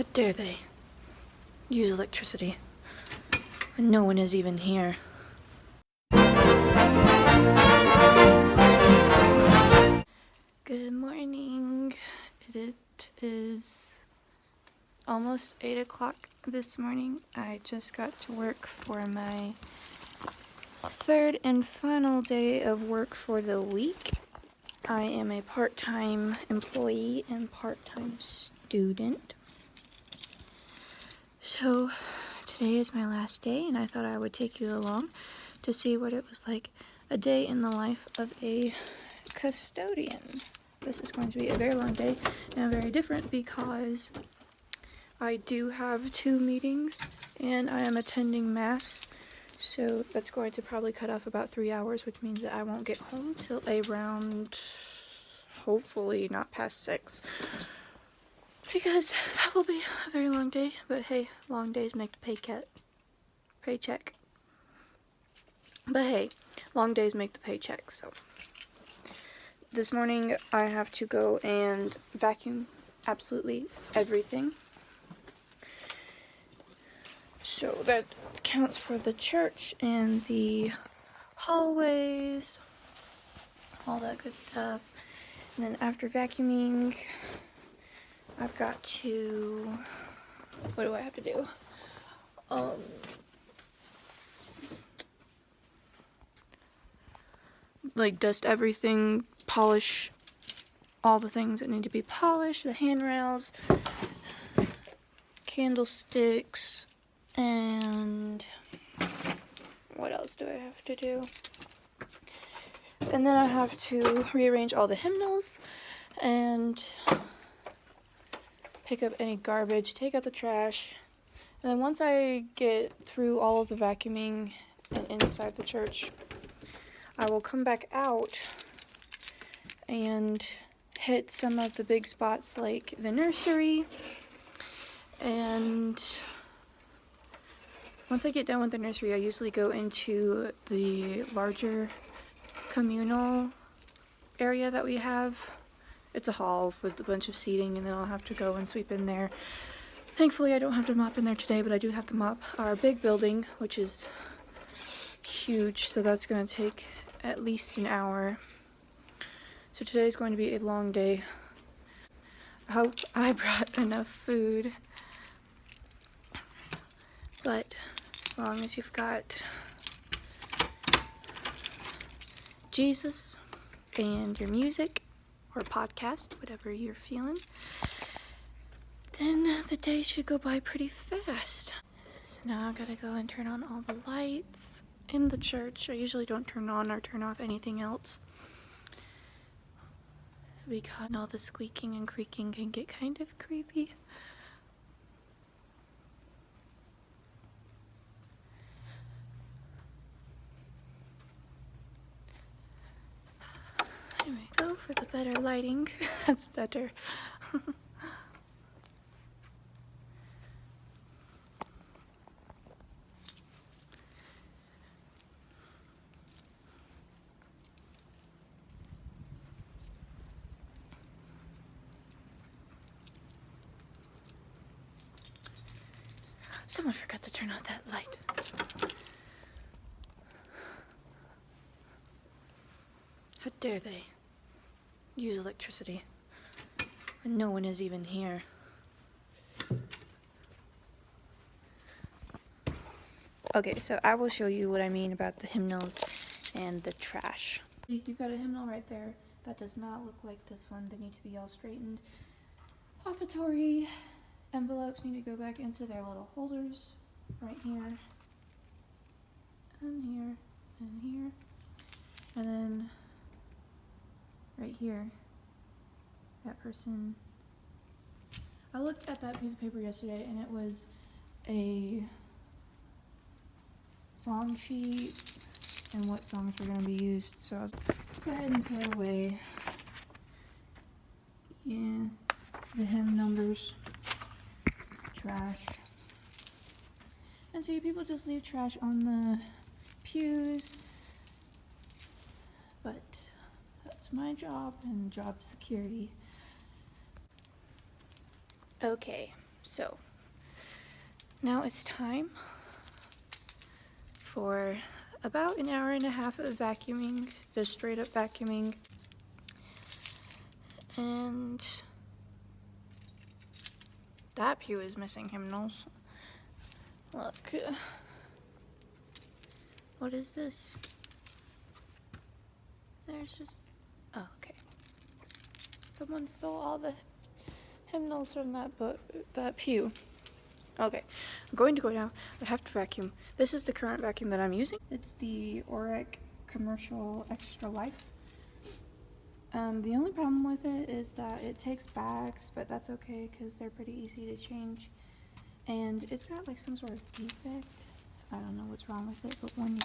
How dare they use electricity when no one is even here? Good morning. It is almost 8 o'clock this morning. I just got to work for my third and final day of work for the week. I am a part-time employee and part-time student. So today is my last day, and I thought I would take you along to see what it was like a day in the life of a custodian. This is going to be a very long day and very different because I do have 2 meetings and I am attending mass, so that's going to probably cut off about 3 hours, which means that I won't get home till around, hopefully not past 6, because that will be a very long day. But hey, long days make the paycheck. But hey, long days make the paycheck. So this morning I have to go and vacuum absolutely everything. So that counts for the church and the hallways, all that good stuff. And then after vacuuming, I've got to, what do I have to do? Like dust everything, polish all the things that need to be polished, the handrails, candlesticks, and what else do I have to do? And then I have to rearrange all the hymnals and pick up any garbage, take out the trash. And then once I get through all of the vacuuming and inside the church, I will come back out and hit some of the big spots like the nursery. And once I get done with the nursery, I usually go into the larger communal area that we have. It's a hall with a bunch of seating, and then I'll have to go and sweep in there. Thankfully, I don't have to mop in there today, but I do have to mop our big building, which is huge, so that's going to take at least an hour. So today's going to be a long day. I hope I brought enough food, but as long as you've got Jesus and your music or podcast, whatever you're feeling, then the day should go by pretty fast. So now I gotta go and turn on all the lights in the church. I usually don't turn on or turn off anything else because all the squeaking and creaking can get kind of creepy. There we go for the better lighting. That's better. Someone forgot to turn off that light. How dare they use electricity when no one is even here? Okay, so I will show you what I mean about the hymnals and the trash. You've got a hymnal right there. That does not look like this one. They need to be all straightened. Offertory envelopes need to go back into their little holders right here, and here, and here, and then right here, that person, I looked at that piece of paper yesterday and it was a song sheet and what songs were going to be used, so I'll go ahead and throw away, yeah, the hymn numbers. Trash. And see, people just leave trash on the pews, but that's my job and job security. Okay, So now it's time for about an hour and a half of vacuuming, just straight up vacuuming. And that pew is missing hymnals. Look. What is this? There's just, oh, okay. Someone stole all the hymnals from that pew. Okay, I'm going to go down. I have to vacuum. This is the current vacuum that I'm using. It's the Oric Commercial Extra Life. The only problem with it is that it takes bags, but that's okay because they're pretty easy to change. And it's got like some sort of defect. I don't know what's wrong with it, but when you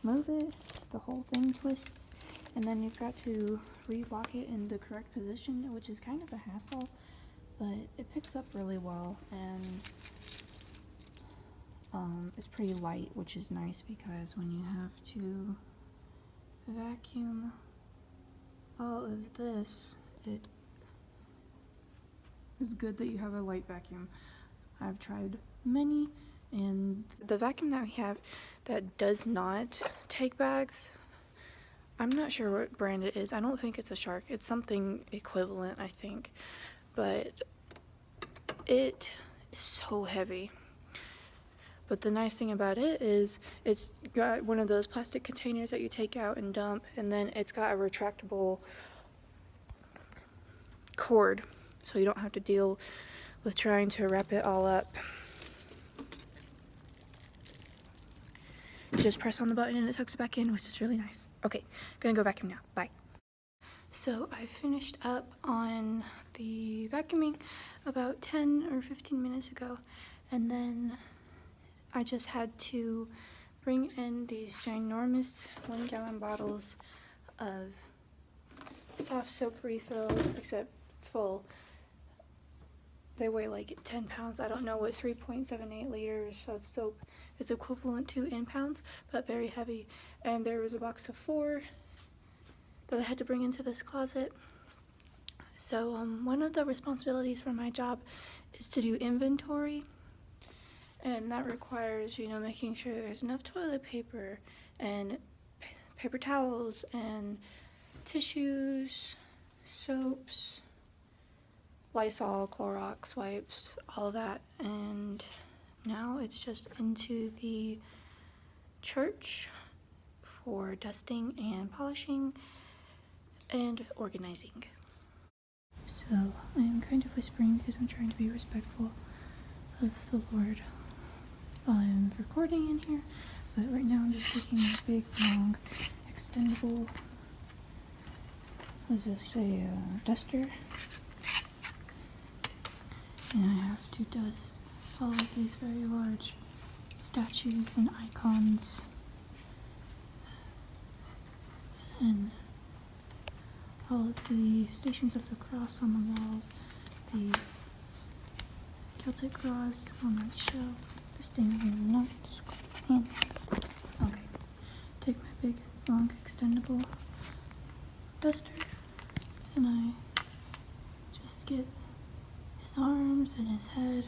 move it, the whole thing twists, and then you've got to re-lock it in the correct position, which is kind of a hassle, but it picks up really well, and it's pretty light, which is nice because when you have to vacuum all of this, it is good that you have a light vacuum. I've tried many, and the vacuum that we have that does not take bags, I'm not sure what brand it is. I don't think it's a Shark. It's something equivalent, I think, but it is so heavy. But the nice thing about it is it's got one of those plastic containers that you take out and dump, and then it's got a retractable cord, so you don't have to deal with trying to wrap it all up. You just press on the button and it tucks it back in, which is really nice. Okay, gonna go vacuum now. Bye. So I finished up on the vacuuming about 10 or 15 minutes ago, and then I just had to bring in these ginormous 1-gallon bottles of soft soap refills, except full. They weigh like 10 pounds. I don't know what 3.78 liters of soap is equivalent to in pounds, but very heavy. And there was a box of 4 that I had to bring into this closet. So one of the responsibilities for my job is to do inventory, and that requires, you know, making sure there's enough toilet paper and paper towels and tissues, soaps, Lysol, Clorox wipes, all that. And now it's just into the church for dusting and polishing and organizing. So I am kind of whispering because I'm trying to be respectful of the Lord while I'm recording in here, but right now I'm just taking a big, long, extendable, what does this say, duster, and I have to dust all of these very large statues and icons and all of the Stations of the Cross on the walls, the Celtic cross on that shelf, the standing notes, and okay, take my big, long, extendable duster, and I just get his arms and his head,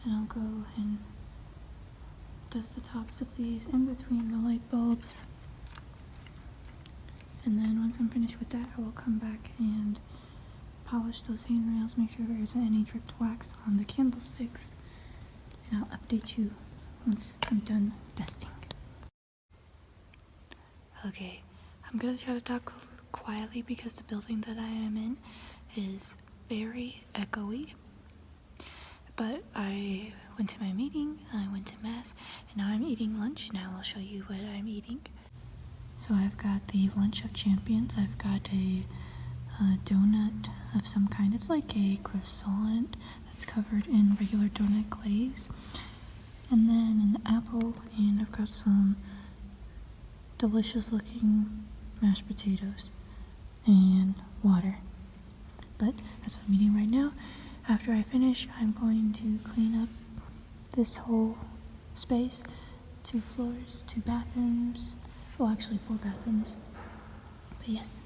and I'll go and dust the tops of these in between the light bulbs. And then once I'm finished with that, I will come back and polish those handrails, make sure there isn't any dripped wax on the candlesticks, and I'll update you once I'm done dusting. Okay, I'm gonna try to talk quietly because the building that I am in is very echoey. But I went to my meeting, I went to mass, and now I'm eating lunch, and I will show you what I'm eating. So I've got the Lunch of Champions. I've got a donut of some kind. It's like a croissant that's covered in regular donut glaze. And then an apple, and I've got some delicious looking mashed potatoes and water. But that's what I'm eating right now. After I finish, I'm going to clean up this whole space. 2 floors, 2 bathrooms. Well, actually 4 bathrooms. But yes.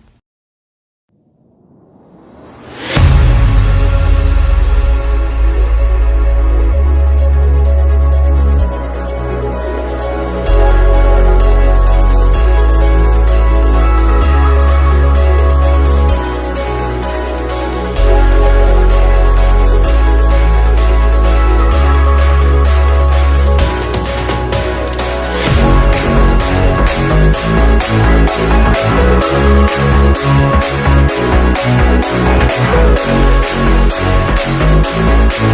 So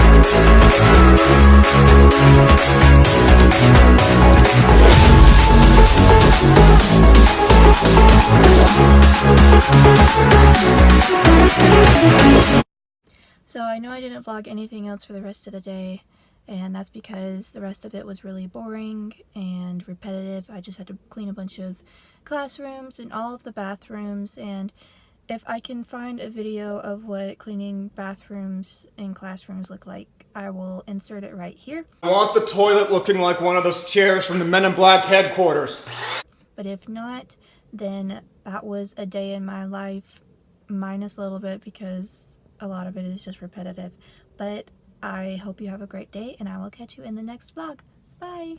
I know I didn't vlog anything else for the rest of the day, and that's because the rest of it was really boring and repetitive. I just had to clean a bunch of classrooms and all of the bathrooms, and if I can find a video of what cleaning bathrooms and classrooms look like, I will insert it right here. I want the toilet looking like one of those chairs from the Men in Black headquarters. But if not, then that was a day in my life, minus a little bit because a lot of it is just repetitive. But I hope you have a great day, and I will catch you in the next vlog. Bye!